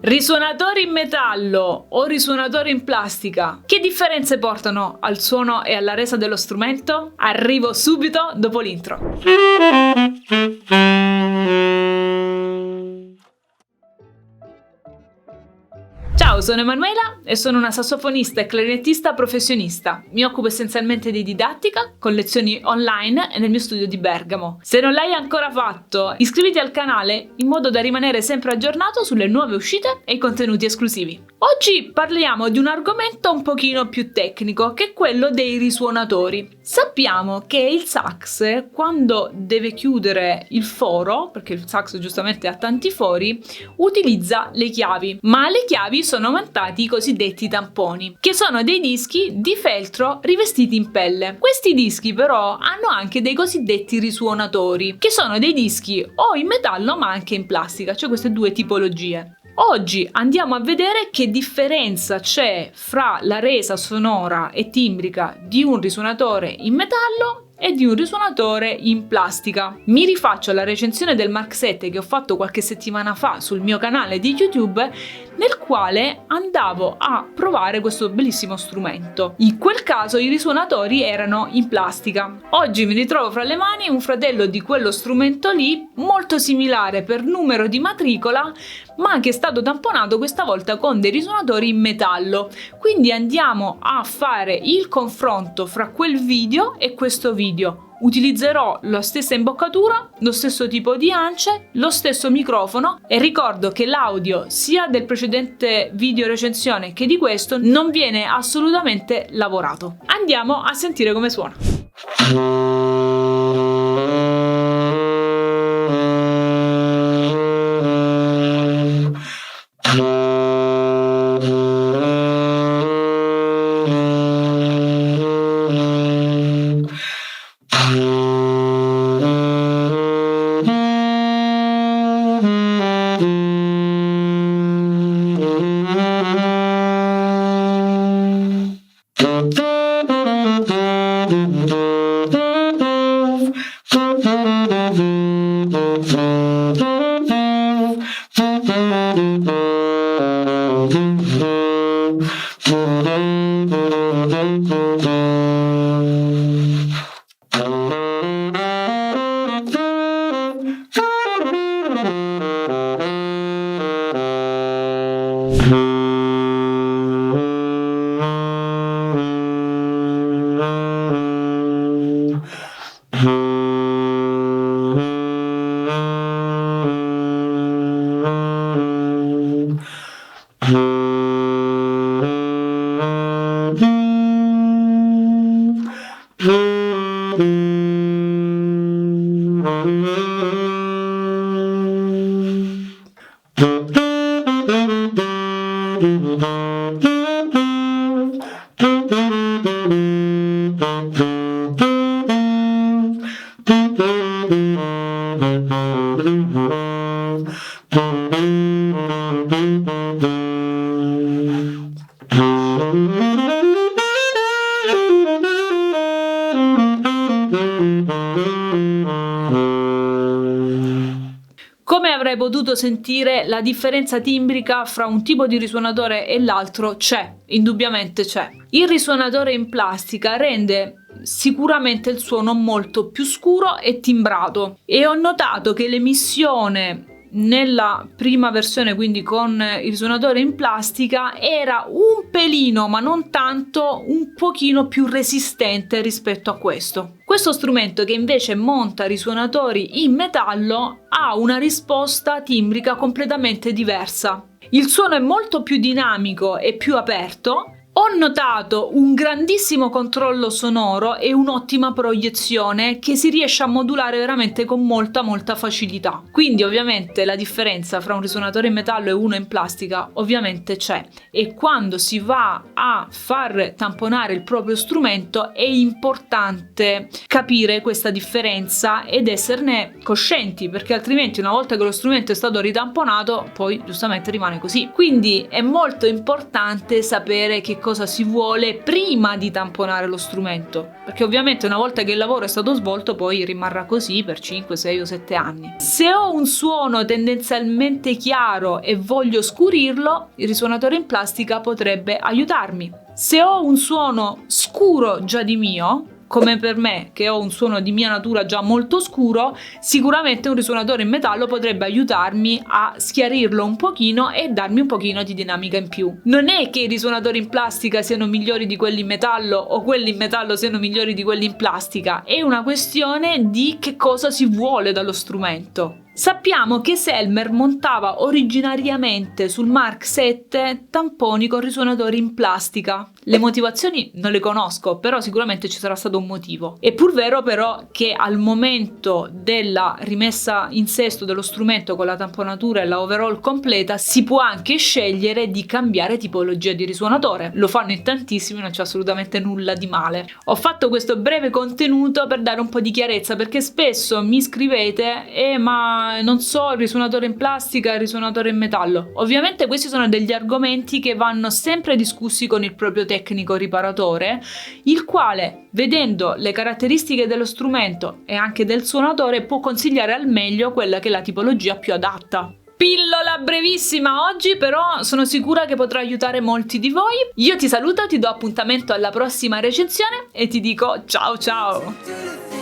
Risuonatori in metallo o risuonatori in plastica? Che differenze portano al suono e alla resa dello strumento? Arrivo subito dopo l'intro. Ciao, sono Emanuela e sono una sassofonista e clarinettista professionista. Mi occupo essenzialmente di didattica con lezioni online e nel mio studio di Bergamo. Se non l'hai ancora fatto, iscriviti al canale in modo da rimanere sempre aggiornato sulle nuove uscite e i contenuti esclusivi. Oggi parliamo di un argomento un pochino più tecnico, che è quello dei risuonatori. Sappiamo che il sax, quando deve chiudere il foro, perché il sax giustamente ha tanti fori, utilizza le chiavi, ma alle chiavi sono montati i cosiddetti tamponi, che sono dei dischi di feltro rivestiti in pelle. Questi dischi però hanno anche dei cosiddetti risuonatori, che sono dei dischi o in metallo ma anche in plastica, cioè queste due tipologie. Oggi andiamo a vedere che differenza c'è fra la resa sonora e timbrica di un risuonatore in metallo e di un risuonatore in plastica. Mi rifaccio alla recensione del Mark VII che ho fatto qualche settimana fa sul mio canale di YouTube, nel quale andavo a provare questo bellissimo strumento. In quel caso i risuonatori erano in plastica. Oggi mi ritrovo fra le mani un fratello di quello strumento lì, molto similare per numero di matricola, ma che è stato tamponato questa volta con dei risuonatori in metallo. Quindi andiamo a fare il confronto fra quel video e questo video. Utilizzerò la stessa imboccatura, lo stesso tipo di ance, lo stesso microfono e ricordo che l'audio sia del precedente video recensione che di questo non viene assolutamente lavorato. Andiamo a sentire come suona. Come avrei potuto sentire, la differenza timbrica fra un tipo di risuonatore e l'altro c'è, indubbiamente c'è. Il risuonatore in plastica rende sicuramente il suono molto più scuro e timbrato, e ho notato che l'emissione nella prima versione, quindi con il risuonatore in plastica, era un pelino, ma non tanto, un pochino più resistente rispetto a questo. Questo strumento, che invece monta risuonatori in metallo, ha una risposta timbrica completamente diversa. Il suono è molto più dinamico e più aperto. Ho notato un grandissimo controllo sonoro e un'ottima proiezione che si riesce a modulare veramente con molta facilità. Quindi ovviamente la differenza fra un risuonatore in metallo e uno in plastica ovviamente c'è, e quando si va a far tamponare il proprio strumento è importante capire questa differenza ed esserne coscienti, perché altrimenti una volta che lo strumento è stato ritamponato poi giustamente rimane così. Quindi è molto importante sapere che cosa si vuole prima di tamponare lo strumento, perché ovviamente una volta che il lavoro è stato svolto poi rimarrà così per 5, 6 o 7 anni. Se ho un suono tendenzialmente chiaro e voglio scurirlo, il risuonatore in plastica potrebbe aiutarmi. Se ho un suono scuro già di mio, come per me che ho un suono di mia natura già molto scuro, sicuramente un risuonatore in metallo potrebbe aiutarmi a schiarirlo un pochino e darmi un pochino di dinamica in più. Non è che i risuonatori in plastica siano migliori di quelli in metallo o quelli in metallo siano migliori di quelli in plastica, è una questione di che cosa si vuole dallo strumento. Sappiamo che Selmer montava originariamente sul Mark VII tamponi con risuonatori in plastica. Le motivazioni non le conosco, però sicuramente ci sarà stato un motivo. È pur vero però che al momento della rimessa in sesto dello strumento con la tamponatura e la overall completa si può anche scegliere di cambiare tipologia di risuonatore. Lo fanno in tantissimi, non c'è assolutamente nulla di male. Ho fatto questo breve contenuto per dare un po' di chiarezza, perché spesso mi scrivete ma non so, il risuonatore in plastica, il risuonatore in metallo. Ovviamente questi sono degli argomenti che vanno sempre discussi con il proprio tecnico riparatore, il quale, vedendo le caratteristiche dello strumento e anche del suonatore, può consigliare al meglio quella che è la tipologia più adatta. Pillola brevissima oggi, però sono sicura che potrà aiutare molti di voi. Io ti saluto, ti do appuntamento alla prossima recensione e ti dico ciao ciao!